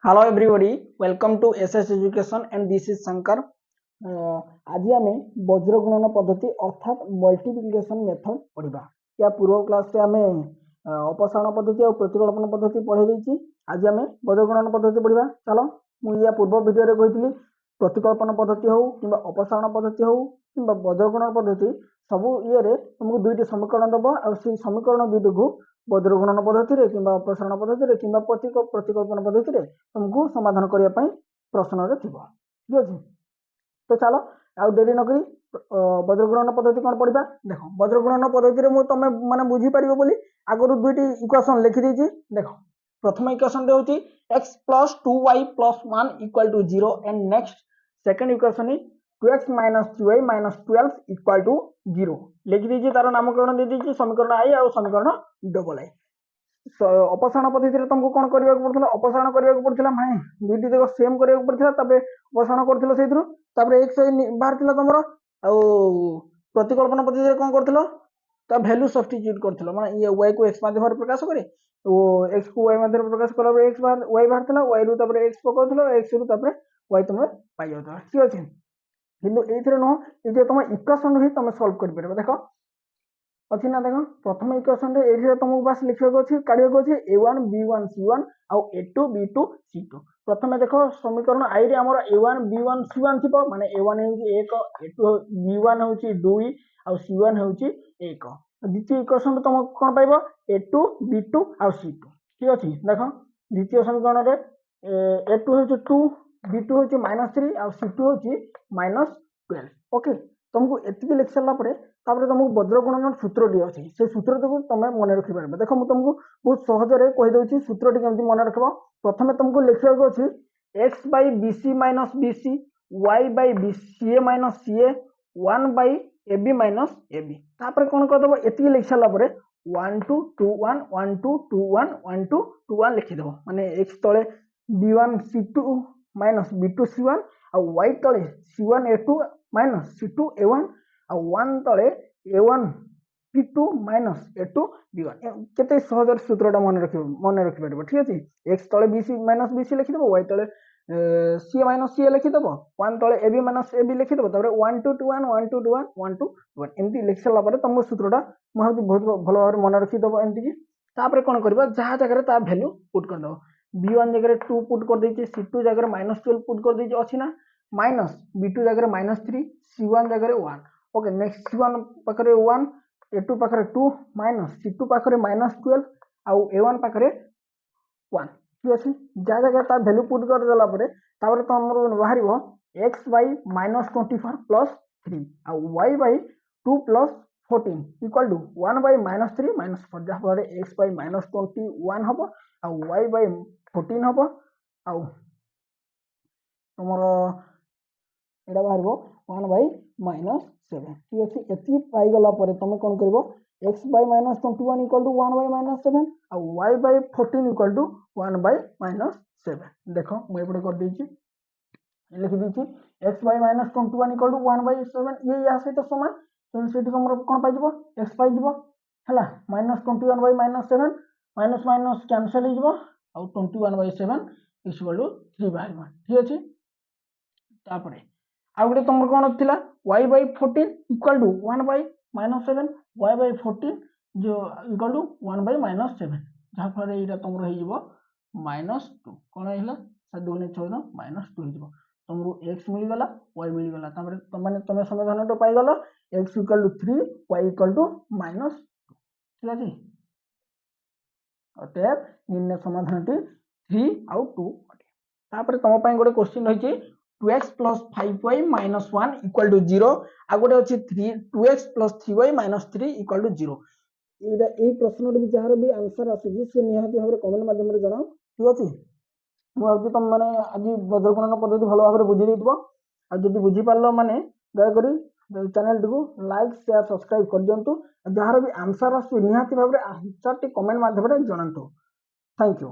Hello everybody, welcome to SS Education and this is Shankar. आज आम वज्र गुणन पद्धति अर्थात मल्टीप्लिकेशन मेथड पढ़ा। या पूर्व क्लास रे आम अपसारण पद्धति और प्रतिकल्पन पद्धति पढ़े देछि। आज आम वज्र गुणन पद्धति पढ़ा। चलो मुझे पूर्व वीडियो रे कही प्रतिकल्पन पद्धति हो कि अपसारण पद्धति हो कि वज्र गुणन पद्धति सबू ये तुमको दुईटी समीकरण दब और समीकरण दुईटी को वज्र गुणन पद्धति कि अपसारण पद्धति कि प्रतिकल्पन पद्धति तुमको समाधान करने प्रश्न रे थिबो। ठीक अछि। तो चलो आउ डेरी नकरी वज्र गुणन पद्धति कौन पढ़ा। देख वज्र गुणन पद्धति में तुम मैंने बुझीपर बोली आगुरी दुईटी इक्वेशन लिखी देछि। देख प्रथम इक्वेशन होची x plus 2y plus 1 equal to 0 and next second equation is 2x minus 3y minus 12 equal to 0 लिखी दीजिए। तार नामकरण दे दीजिए समीकरण आई और समीकरण डबल आई। अपसारण पद्धति तुमको कौन करने पड़ता अपसारण करने पड़ता माने दुईटी देख सेम करने पड़ता अपसारण कर एक्स बाहर तुम प्रतिकल्पन पद्धति कौन कर भैल्यू सब्स्टिट्यूट कर माने ये वाई को एक्स माध्यम प्रकाश करे एक्स को वाई माध्यम प्रकाश कला एक्स वाई बाहर वाई रु एक्स पकाउल एक्स रु वाई तुम पाई जाता। ठीक अच्छे किंतु ये नुह ये तुम इक्वेशन ही तुम सल्व कर देख अच्छी ना। देख प्रथम इक्वेशन ये तुमको बस लिखा काढ़ा अच्छे a1 b1 c1 आउ a2 b2 c2। प्रथम देख समीकरण आई रे हमर a1 b1 c1 थी माने a1 होची 1 a2 b1 होची 2 आउ c1 होची 1। द्वितीय इक्वेशन तुम कौन पाइबो a2 b2 आउ c2। ठीक अछि। देख द्वितीय समीकरण रे a2 होची 2 b2 होची -3 आउ c2 होची -12। ओके तुमको एतिकी लिख सारा पर तुमको वज्र गुणन सूत्र टी अच्छी से सूत्र को तुम मन रखी पार। देख मुझे तुमको बहुत सहजरे कहीदे सूत्र टी केमती मन रख। प्रथम तुमको लिखा अच्छी x by bc minus bc y by c a minus c a 1 by a b minus a b. तापर कौन करदेव ये लिख सारापर 1 2 2 1 1 2 2 1 1 2 2 1 लिखिदेव माने एक्स तले b1 c2 minus b2 c1 और वाई तले c1 a2 minus c2 a1 और 1 तले a1 p2 minus a2 b1। केते सहज सूत्रटा मन रखिपार। ठीक अच्छे। एक्स तले bc माइनस bc लिखिदेव वाई तले सी माइनस सी लिखिदेव 1 तले ab माइनस ab लिखिदेव 1 2 2 1 1 2 2 1 1 2 1 एमती लिख सारा पर तुम सूत्रटा मुझे बहुत भल भाव मन रखिदेव एमती। कौन कर जहाँ जगह ता भैल्यू पुट करदेव b1 जगह 2 पुट कर c2 जगह -12 पुट कर अच्छी ना माइनस b2 जगह -3 c1 जगह 1। ओके नेक्स्ट c1 पाखे 1 a2 पाखे 2 माइनस c2 पाखे -12 आउ a1 पाखे 1। ठीक अच्छे। जहाँ जगह ता भैल्यू पुट कर तुम बाहर एक्स बै -24 प्लस 3 आउ वाई बै 2 प्लस 14 इक्वल टू 1 बै -3 -4 जहाँफल एक्स बै -21 हम आउ वाई बै 14 हम आउ तुम एटा बाहर 1 बै -7। ठीक अच्छे। ये पाईगला तुम कौन कर एक्स बै -21 इक्वल टू 1 बै -7 आउ Y by 14 equal to 1 by -7। देख मुझे कर लिखी एक्स बै -21 इक्वल टू 1 बै 7 ये या सहित सामान से तुम कौन पाइब एक्स पाइब है -21 बै -7 माइनस माइनस कैनसल हो 21 बै 7 इक्वल टू 3 बाहर। ठीक अच्छे। तापर आउ गोटे तुम कौन थी y by 14 equal to 1 by -7 y by 14 जो इक्वल टू 1 बै -7 जहाँफल यहाँ तुम -2 कौन है 2 14 -2 हो तुमको x मिलगला y मिलगला तुम समाधान तो पाइगल x equal to 3 y equal to -2। ठीक अच्छे। अतएव निम्न समाधान 3 आउ 2 अटे। तुम गोटे क्वेश्चन रही 2x plus 5y minus 1 equal to 0 आ गोटे अच्छी 2x plus 3y minus 3 equal to 0। ये प्रश्न भी जार भी आंसर आसूँ सी निहाती भाव कमेंट माध्यम जनाओ। ठीक अच्छे। मुझे तुम मैंने आज वज्र गुणन पद्धति भल भाव बुझी आदि बुझीपार माने दयाकोरी चैनल टी को लाइक शेयर सब्सक्राइब कर दिंतु जार भी आंसर आसूँ निहाती भाव आंसर टी कमेंट माध्यम जनातु। Thank you.